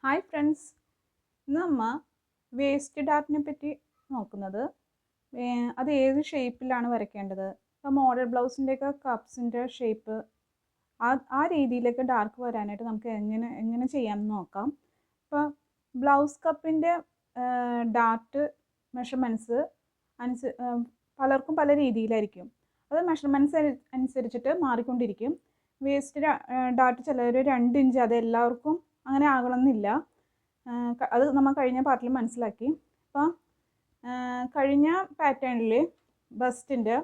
Hi friends, ഇന്ന് നമ്മ waste ഡാർട്ടിനെ പറ്റി നോക്കുന്നത്. അത് ഏത് ഷേപ്പിലാണ് വരയ്ക്കേണ്ടത്. ഇപ്പോൾ മോഡൽ ബ്ലൗസിൻ്റെയൊക്കെ കപ്സിൻ്റെ ഷേപ്പ് ആ രീതിയിലേക്ക് ഡാർക്ക് വരാനായിട്ട് നമുക്ക് എങ്ങനെ ചെയ്യാമെന്ന് നോക്കാം. ഇപ്പോൾ ബ്ലൗസ് കപ്പിൻ്റെ ഡാർട്ട് മെഷർമെൻറ്റ്സ് പലർക്കും പല രീതിയിലായിരിക്കും. അത് മെഷർമെൻറ്റ്സ് അനുസരിച്ചിട്ട് മാറിക്കൊണ്ടിരിക്കും. വേസ്റ്റ് ഡാർട്ട് ചിലർ 2 ഇഞ്ച്, അത് എല്ലാവർക്കും അങ്ങനെ ആകണമെന്നില്ല. അത് നമ്മൾ കഴിഞ്ഞ പാർട്ടിൽ മനസ്സിലാക്കി. അപ്പോൾ കഴിഞ്ഞ പാറ്റേണിൽ ബസ്റ്റിൻ്റെ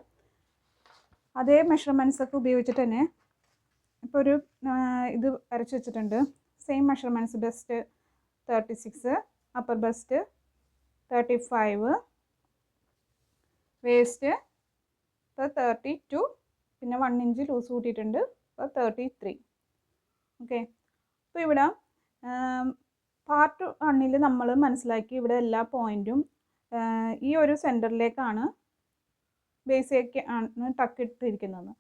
അതേ മെഷർമെൻറ്റ്സ് ഒക്കെ ഉപയോഗിച്ചിട്ട് തന്നെ ഇപ്പോൾ ഒരു ഇത് വരച്ച് വെച്ചിട്ടുണ്ട്. Same measurements, bust 36, upper bust 35, waist 32, പിന്നെ 1 ഇഞ്ച് ലൂസ് കൂട്ടിയിട്ടുണ്ട്, 33. ഓക്കെ, അപ്പോൾ ഇവിടെ പാർട്ട് 1ൽ നമ്മൾ മനസ്സിലാക്കി ഇവിടെ എല്ലാ പോയിൻറ്റും ഈ ഒരു സെൻറ്ററിലേക്കാണ് ബേസിലേക്ക് ആണ് ടക്കിട്ടിരിക്കുന്നത്.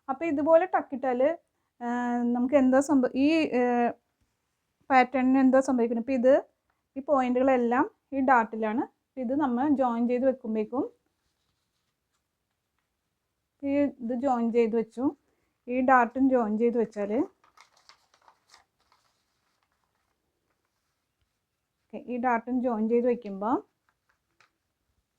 അപ്പോൾ ഇതുപോലെ ടക്കിട്ടാൽ നമുക്ക് എന്താ ഈ പാറ്റേണിന് എന്താ സംഭവിക്കുന്നത്. ഇപ്പോൾ ഈ പോയിൻറ്റുകളെല്ലാം ഈ ഡാർട്ടിലാണ്. ഇത് നമ്മൾ ജോയിൻ ചെയ്ത് വെക്കുമ്പോഴേക്കും ഇത് ജോയിൻ ചെയ്ത് വെച്ചു. ഈ ഡാർട്ടും ജോയിൻ ചെയ്ത് വെച്ചാൽ ഈ ഡാർട്ടും ജോയിൻ ചെയ്ത് വയ്ക്കുമ്പോൾ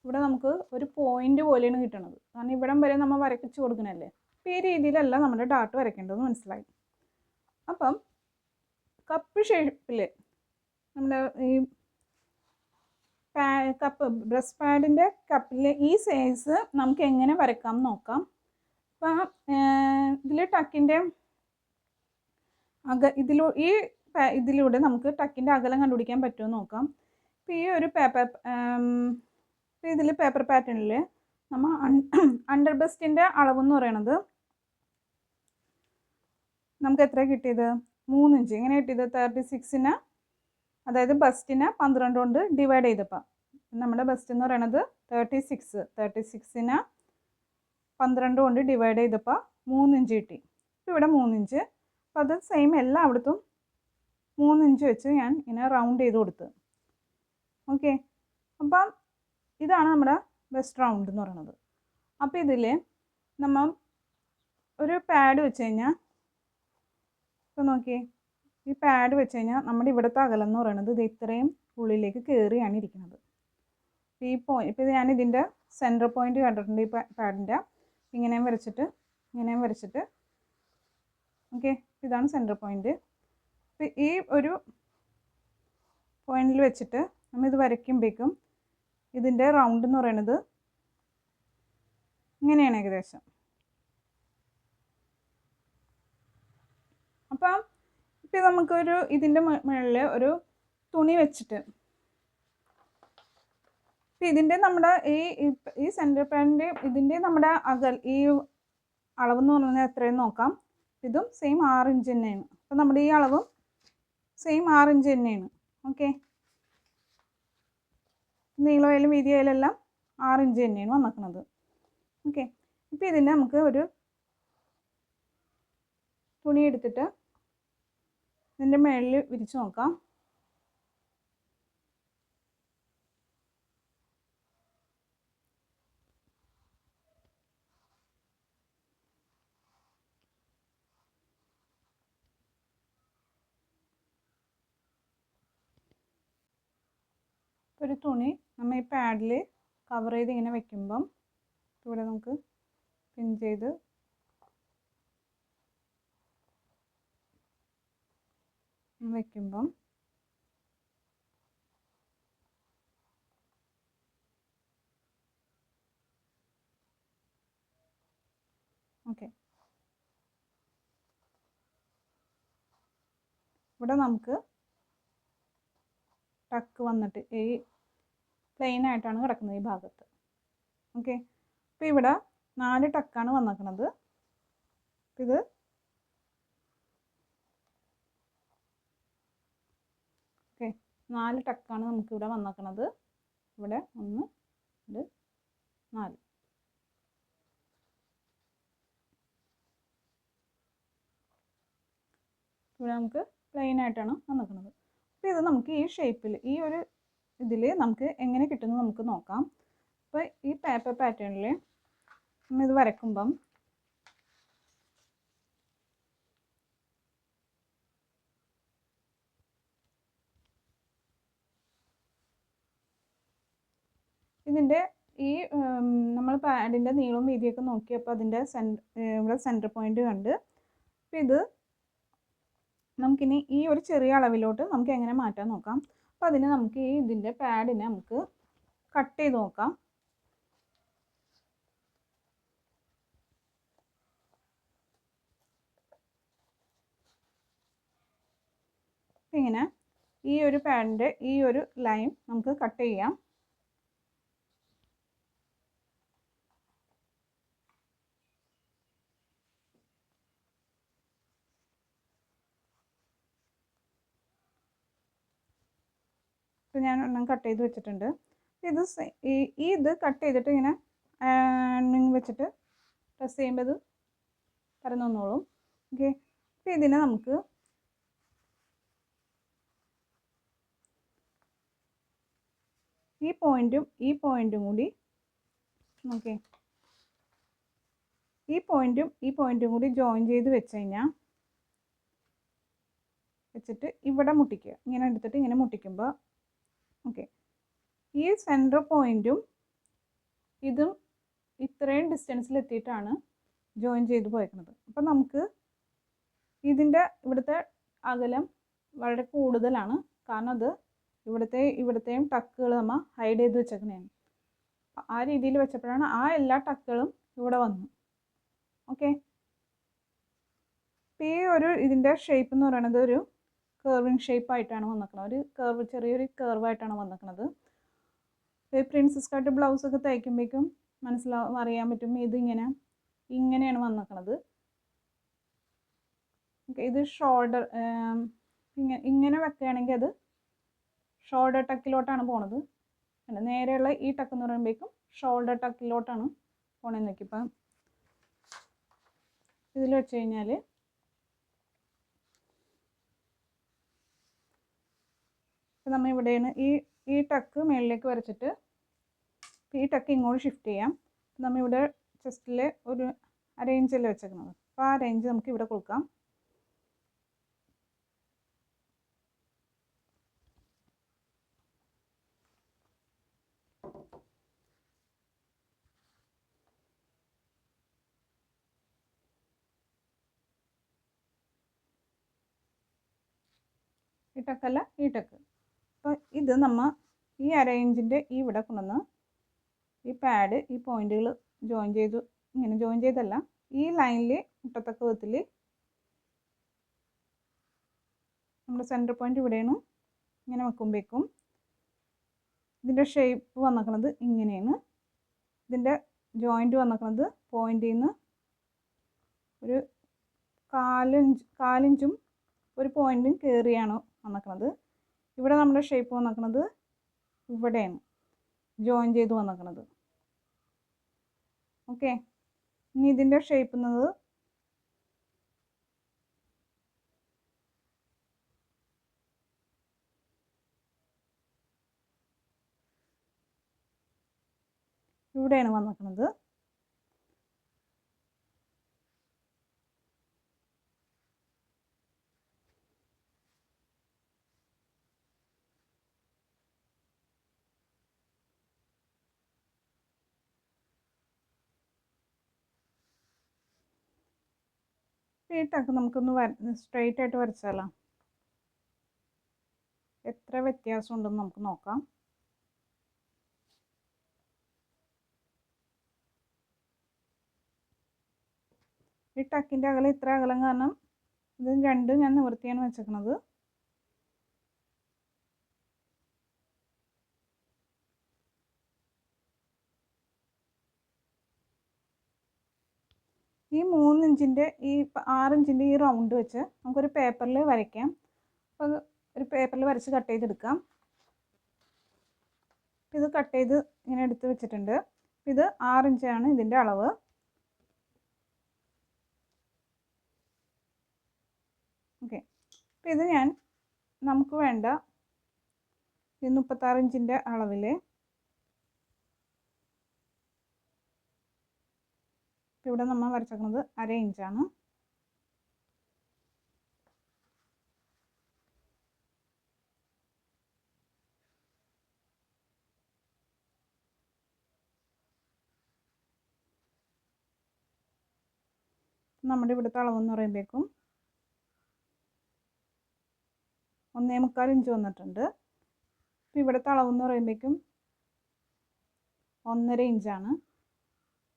ഇവിടെ നമുക്ക് ഒരു പോയിൻ്റ് പോലെയാണ് കിട്ടുന്നത്. കാരണം ഇവിടം വരെ നമ്മൾ വരയ്ച്ച് കൊടുക്കണല്ലേ. അപ്പോൾ ഈ രീതിയിലല്ല നമ്മുടെ ഡാർട്ട് വരയ്ക്കേണ്ടതെന്ന് മനസ്സിലായി. അപ്പം കപ്പ് ഷേപ്പിൽ നമ്മുടെ ഈ കപ്പ് ബ്രസ്റ്റ് പാഡിൻ്റെ കപ്പിൽ ഈ സൈസ് നമുക്ക് എങ്ങനെ വരയ്ക്കാം എന്ന് നോക്കാം. അപ്പം ഇതിൽ ടക്കിൻ്റെ ഇതിലൂടെ നമുക്ക് ടക്കിൻ്റെ അകലം കണ്ടുപിടിക്കാൻ പറ്റുമെന്ന് നോക്കാം. ഇപ്പോൾ ഈ ഒരു ഇതിൽ പേപ്പർ പാറ്റേണിൽ നമ്മൾ അണ്ടർ ബസ്റ്റിൻ്റെ അളവെന്ന് പറയണത് നമുക്ക് എത്ര കിട്ടിയത്? 3 ഇഞ്ച്. എങ്ങനെ കിട്ടിയത്? 36ന്, അതായത് ബസ്റ്റിനെ 12 കൊണ്ട് ഡിവൈഡ് ചെയ്തപ്പോൾ നമ്മുടെ ബസ്റ്റ് എന്ന് പറയണത് 36ന് 12 കൊണ്ട് ഡിവൈഡ് ചെയ്തപ്പോൾ 3 ഇഞ്ച് കിട്ടി. ഇപ്പോൾ ഇവിടെ 3 ഇഞ്ച്. അപ്പോൾ അത് സെയിം എല്ലായിടത്തും 3 ഇഞ്ച് വെച്ച് ഞാൻ ഇങ്ങനെ റൗണ്ട് ചെയ്ത് കൊടുത്ത്. ഓക്കെ, അപ്പം ഇതാണ് നമ്മുടെ ബെസ്റ്റ് റൗണ്ട് എന്ന് പറയുന്നത്. അപ്പോൾ ഇതിൽ നമ്മൾ ഒരു പാഡ് വെച്ച് കഴിഞ്ഞാൽ, ഇപ്പോൾ നോക്കിയേ, ഈ പാഡ് വെച്ച് കഴിഞ്ഞാൽ നമ്മുടെ ഇവിടുത്തെ അകലം എന്ന് പറയുന്നത് ഇത് ഇത്രയും ഉള്ളിലേക്ക് കയറിയാണ് ഇരിക്കുന്നത്. ഇപ്പോൾ ഇത് ഞാൻ ഇതിൻ്റെ സെൻറ്റർ പോയിൻ്റ് കണ്ടിട്ടുണ്ട്. ഈ പാഡിൻ്റെ ഇങ്ങനെയും വരച്ചിട്ട് ഓക്കെ, ഇതാണ് സെൻറ്റർ പോയിൻ്റ്. അപ്പോൾ ഈ ഒരു പോയിന്റിൽ വെച്ചിട്ട് നമ്മൾ ഇത് വരയ്ക്കുമ്പോഴേക്കും ഇതിൻ്റെ റൗണ്ട് എന്ന് പറയുന്നത് ഇങ്ങനെയാണ് ഏകദേശം. അപ്പം ഇപ്പം നമുക്കൊരു ഇതിൻ്റെ മുകളിൽ ഒരു തുണി വെച്ചിട്ട് ഇപ്പം ഇതിൻ്റെ നമ്മുടെ ഈ സെൻറ്റർ പാഡിൻ്റെ ഇതിൻ്റെ നമ്മുടെ ഈ അളവെന്ന് പറയുന്നത് എത്രയെന്ന് നോക്കാം. ഇതും സെയിം 6 ഇഞ്ച് തന്നെയാണ്. അപ്പം നമ്മുടെ ഈ അളവും സെയിം 6 ഇഞ്ച് തന്നെയാണ്. ഓക്കെ, നീളമായാലും വീതിയായാലും എല്ലാം 6 ഇഞ്ച് തന്നെയാണ് വന്നിക്കുന്നത്. ഓക്കെ, ഇപ്പോൾ ഇതിനെ നമുക്ക് ഒരു തുണി എടുത്തിട്ട് ഇതിൻ്റെ മുകളിൽ വിരിച്ച് നോക്കാം. ഒരു തുണി നമ്മൾ ഈ പാഡിൽ കവർ ചെയ്ത് ഇങ്ങനെ വെക്കുമ്പം ഇവിടെ നമുക്ക് പിൻ ചെയ്ത് വെക്കുമ്പം ഓക്കെ, ഇവിടെ നമുക്ക് ടക്ക് വന്നിട്ട് ഈ പ്ലെയിൻ ആയിട്ടാണ് കിടക്കുന്നത് ഈ ഭാഗത്ത്. ഓക്കെ, അപ്പോൾ ഇവിടെ 4 ടക്കാണ് വന്നിരിക്കുന്നത്. ഇത് ഓക്കെ, 4 ടക്കാണ് നമുക്കിവിടെ വന്നിരിക്കുന്നത്. ഇവിടെ 1, 2, 4. ഇവിടെ നമുക്ക് പ്ലെയിൻ ആയിട്ടാണ് വന്നിരിക്കുന്നത്. അപ്പോൾ ഇത് നമുക്ക് ഈ ഷേപ്പിൽ ഈ ഒരു ഇതിൽ നമുക്ക് എങ്ങനെ കിട്ടുമെന്ന് നമുക്ക് നോക്കാം. അപ്പോൾ ഈ പേപ്പർ പാറ്റേണിൽ നമ്മൾ ഇത് വരയ്ക്കുമ്പം ഇതിൻ്റെ ഈ നമ്മൾ പാഡിൻ്റെ നീളവും വീതിയൊക്കെ നോക്കിയപ്പോൾ അതിൻ്റെ ഇവിടെ സെൻറ്റർ പോയിന്റ് കണ്ട്. അപ്പോൾ ഇത് നമുക്കിനി ഈ ഒരു ചെറിയ അളവിലോട്ട് നമുക്ക് എങ്ങനെ മാറ്റാൻ നോക്കാം. അപ്പോൾ അതിന് നമുക്ക് ഈ ഇതിൻ്റെ പാഡിനെ നമുക്ക് കട്ട് ചെയ്ത് നോക്കാം. ഇങ്ങനെ ഈ ഒരു പാഡിൻ്റെ ഈ ഒരു ലൈൻ നമുക്ക് കട്ട് ചെയ്യാം. ഇപ്പോൾ ഞാൻ ഒരെണ്ണം കട്ട് ചെയ്ത് വെച്ചിട്ടുണ്ട്. ഇത് കട്ട് ചെയ്തിട്ട് ഇങ്ങനെ വെച്ചിട്ട് പ്രസ് ചെയ്യുമ്പോൾ ഇത് പരന്നു വന്നോളും. ഓക്കെ, അപ്പോൾ ഇതിനെ നമുക്ക് ഈ പോയിന്റും കൂടി ഓക്കെ ഈ പോയിന്റും കൂടി ജോയിൻ ചെയ്ത് വെച്ച് കഴിഞ്ഞാൽ വെച്ചിട്ട് ഇവിടെ മുട്ടിക്കുക. ഇങ്ങനെ എടുത്തിട്ട് ഇങ്ങനെ മുട്ടിക്കുമ്പോൾ ഓക്കെ ഈ സെൻറ്റർ പോയിന്റും ഇതും ഇത്രയും ഡിസ്റ്റൻസിൽ എത്തിയിട്ടാണ് ജോയിൻ ചെയ്ത് പോയേക്കുന്നത്. അപ്പം നമുക്ക് ഇതിൻ്റെ ഇവിടുത്തെ അകലം വളരെ കൂടുതലാണ്. കാരണം അത് ഇവിടുത്തെയും ടക്കുകൾ നമ്മൾ ഹൈഡ് ചെയ്ത് വെച്ചേക്കുന്നതാണ്. ആ രീതിയിൽ വെച്ചപ്പോഴാണ് ആ എല്ലാ ടക്കുകളും ഇവിടെ വന്നു. ഓക്കെ, ഈ ഒരു ഇതിൻ്റെ ഷേപ്പ് എന്ന് പറയുന്നത് ഒരു കർവിങ് ഷേപ്പായിട്ടാണ് വന്നിരിക്കുന്നത്. ഒരു ചെറിയൊരു കർവായിട്ടാണ് വന്നിരിക്കുന്നത്. ഈ പ്രിൻസസ് കട്ട് ബ്ലൗസൊക്കെ തയ്ക്കുമ്പോഴേക്കും അറിയാൻ പറ്റും ഇങ്ങനെയാണ് വന്നിരിക്കുന്നത്. ഓക്കെ, ഇത് ഷോൾഡർ ഇങ്ങനെ വെക്കുകയാണെങ്കിൽ അത് ഷോൾഡർ ടക്കിലോട്ടാണ് പോണത്. നേരെയുള്ള ഈ ടക്ക് എന്ന് പറയുമ്പോഴേക്കും ഷോൾഡർ ടക്കിലോട്ടാണ് പോണെന്ന് നോക്കി. ഇപ്പം ഇതിൽ വെച്ച് കഴിഞ്ഞാൽ ഇപ്പം നമ്മൾ ഇവിടെയാണ് ഈ ടക്ക് മുകളിലേക്ക് വരച്ചിട്ട് ഈ ടക്ക് ഇങ്ങോട്ട് ഷിഫ്റ്റ് ചെയ്യാം. നമ്മളിവിടെ ചെസ്റ്റിൽ ഒരു അരയിഞ്ചല്ലേ വെച്ചേക്കുന്നത്. അപ്പോൾ ആ റേഞ്ച് നമുക്ക് ഇവിടെ കൊടുക്കാം. ഈ ടക്കല്ല, ഈ ടക്ക്. അപ്പോൾ ഇത് നമ്മൾ ഈ അരയിഞ്ചിൻ്റെ ഇവിടെ കൊണ്ടുവന്ന് ഈ പാഡ് ഈ പോയിന്റുകൾ ജോയിൻ ചെയ്തല്ല ഈ ലൈനിൽ മുട്ടത്തക്ക വിധത്തിൽ നമ്മുടെ സെൻറ്റർ പോയിന്റ് ഇവിടെയാണ്. ഇങ്ങനെ വെക്കുമ്പോഴേക്കും ഇതിൻ്റെ ഷേപ്പ് വന്നിരിക്കുന്നത് ഇങ്ങനെയാണ്. ഇതിൻ്റെ ജോയിൻറ്റ് വന്നിരിക്കുന്നത് പോയിന്റിൽ നിന്ന് ഒരു കാലിഞ്ചും ഒരു പോയിന്റും കയറിയാണ് വന്നിരിക്കുന്നത്. ഇവിടെ നമ്മുടെ ഷേപ്പ് വന്നിരിക്കുന്നത് ഇവിടെയാണ് ജോയിൻ ചെയ്ത് വന്നിരിക്കുന്നത്. ഓക്കെ, ഇനി ഇതിൻ്റെ ഷേപ്പ് എന്നത് ഇവിടെയാണ് വന്നിരിക്കുന്നത്. ഈ ടക്ക് നമുക്കൊന്ന് സ്ട്രെയിറ്റ് ആയിട്ട് വരച്ചാലോ, എത്ര വ്യത്യാസം ഉണ്ടെന്ന് നമുക്ക് നോക്കാം. ഈ ടക്കിൻ്റെ അകലം ഇത്ര അകലം കാരണം ഇത് രണ്ടും ഞാൻ നിവൃത്തിയാണ് വെച്ചേക്കുന്നത്. ഈ 3 ഇഞ്ചിൻ്റെ ഈ 6 ഇഞ്ചിൻ്റെ ഈ റൗണ്ട് വെച്ച് നമുക്കൊരു പേപ്പറിൽ വരയ്ക്കാം. അപ്പോൾ ഒരു പേപ്പറിൽ വരച്ച് കട്ട് ചെയ്തെടുക്കാം. ഇത് കട്ട് ചെയ്ത് ഇങ്ങനെ എടുത്ത് വെച്ചിട്ടുണ്ട്. ഇത് 6 ഇഞ്ചാണ് ഇതിൻ്റെ അളവ്. ഓക്കെ, അപ്പോൾ ഇത് നമുക്ക് വേണ്ട ഈ 36 ഇഞ്ചിൻ്റെ അളവിൽ ഇവിടെ നമ്മൾ വരച്ചേക്കുന്നത് 1/2 ഇഞ്ചാണ്. നമ്മുടെ ഇവിടുത്തെ അളവെന്ന് പറയുമ്പോഴേക്കും 1.25 ഇഞ്ച് വന്നിട്ടുണ്ട്. അപ്പോൾ ഇവിടുത്തെ അളവെന്ന് പറയുമ്പോഴേക്കും 1.5 ഇഞ്ചാണ്.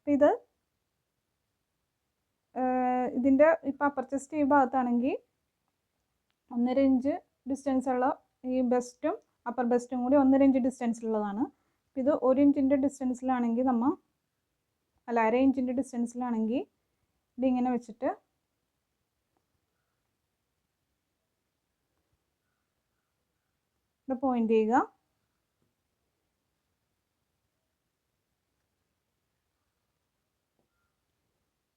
അപ്പം ഇതിൻ്റെ ഇപ്പോൾ അപ്പർ ചെസ്റ്റ് ഈ ഭാഗത്താണെങ്കിൽ 1.5 ഇഞ്ച് ഡിസ്റ്റൻസുള്ള ഈ ബെസ്റ്റും അപ്പർ ബെസ്റ്റും കൂടി 1.5 ഇഞ്ച് ഡിസ്റ്റൻസിലുള്ളതാണ്. ഇത് 1 ഇഞ്ചിൻ്റെ ഡിസ്റ്റൻസിലാണെങ്കിൽ 1/2 ഇഞ്ചിൻ്റെ ഡിസ്റ്റൻസിലാണെങ്കിൽ ഇതിങ്ങനെ വെച്ചിട്ട് ഇത് പോയിൻ്റ് ചെയ്യുക.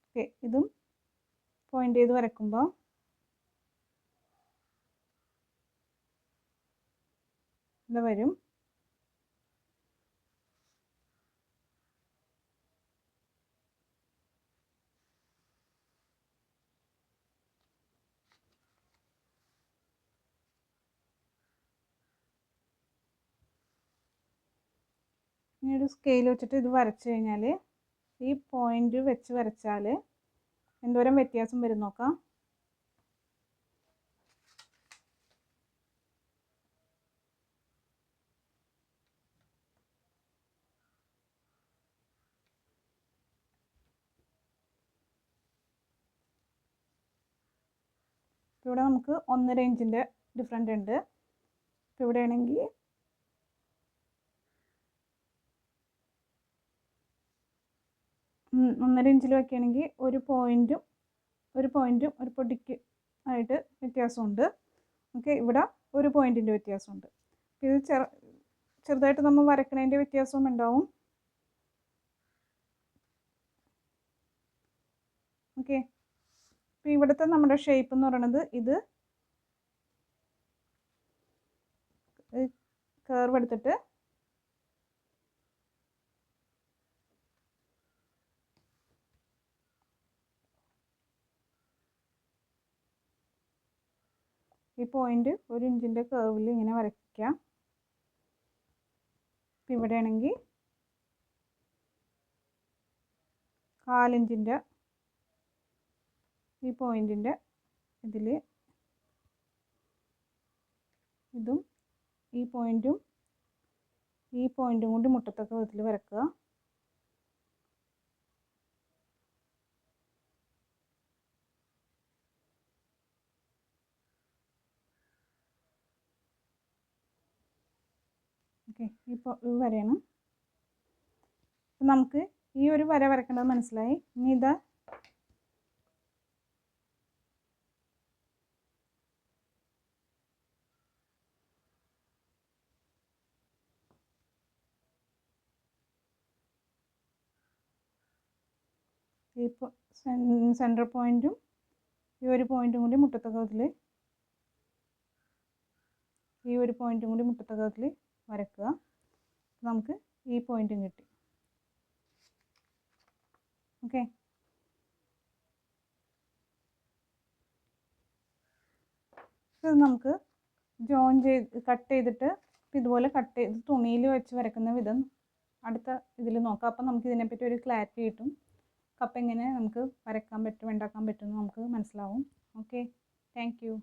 ഓക്കെ, ഇതും പോയിൻ്റ് ചെയ്ത് വരയ്ക്കുമ്പോൾ ഇത് വരും. ഇനി ഒരു സ്കെയിൽ വെച്ചിട്ട് ഇത് വരച്ച് കഴിഞ്ഞാൽ ഈ പോയിൻ്റ് വെച്ച് വരച്ചാൽ എന്തോരം വ്യത്യാസം വരും നോക്കാം. ഇവിടെ നമുക്ക് 1.5 ഇഞ്ചിൻ്റെ ഡിഫറൻറ്റ് ഉണ്ട്. ഇപ്പോൾ ഇവിടെ ആണെങ്കിൽ 1.5 ഇഞ്ചിൽ വയ്ക്കുകയാണെങ്കിൽ ഒരു പോയിൻറ്റും ഒരു പൊടിക്ക് ആയിട്ട് വ്യത്യാസമുണ്ട്. ഓക്കെ, ഇവിടെ ഒരു പോയിൻറ്റിൻ്റെ വ്യത്യാസമുണ്ട്. ഇത് ചെറുതായിട്ട് നമ്മൾ വരക്കണതിൻ്റെ വ്യത്യാസവും ഉണ്ടാവും. ഓക്കെ, ഇപ്പോൾ ഇവിടുത്തെ നമ്മുടെ ഷേപ്പ് എന്ന് പറയുന്നത് ഇത് കർവ് എടുത്തിട്ട് ഈ പോയിൻ്റ് 1 ഇഞ്ചിൻ്റെ കർവിൽ ഇങ്ങനെ വരയ്ക്കാം. ഇപ്പം ഇവിടെ ആണെങ്കിൽ 1/4 ഇഞ്ചിൻ്റെ ഈ പോയിൻറ്റിൻ്റെ ഇതിൽ ഇതും ഈ പോയിൻറ്റും കൂടി മുട്ടത്തക്ക വിധത്തിൽ വരക്കുക. ഓക്കെ, ഇപ്പോൾ ഈ വരയാണ്. നമുക്ക് ഈ ഒരു വര വരക്കേണ്ടത് മനസ്സിലായി. ഇനി ഇതാ ഇപ്പോൾ സെൻറ്റർ പോയിൻറ്റും ഈ ഒരു പോയിൻറ്റും കൂടി മുട്ടത്തക്കത്തിൽ വരക്കുക. നമുക്ക് ഈ പോയിൻറ്റും കിട്ടി. ഓക്കെ, ഇത് നമുക്ക് ജോയിൻ കട്ട് ചെയ്തിട്ട് ഇതുപോലെ കട്ട് ചെയ്ത് തുണിയിൽ വെച്ച് വരക്കുന്ന വിധം അടുത്ത ഇതിൽ നോക്കാം. അപ്പം നമുക്ക് ഇതിനെപ്പറ്റി ഒരു ക്ലാരിറ്റി കിട്ടും. കപ്പ് എങ്ങനെ നമുക്ക് വരയ്ക്കാൻ പറ്റും, ഉണ്ടാക്കാൻ പറ്റുമെന്ന് നമുക്ക് മനസ്സിലാവും. Okay, thank you.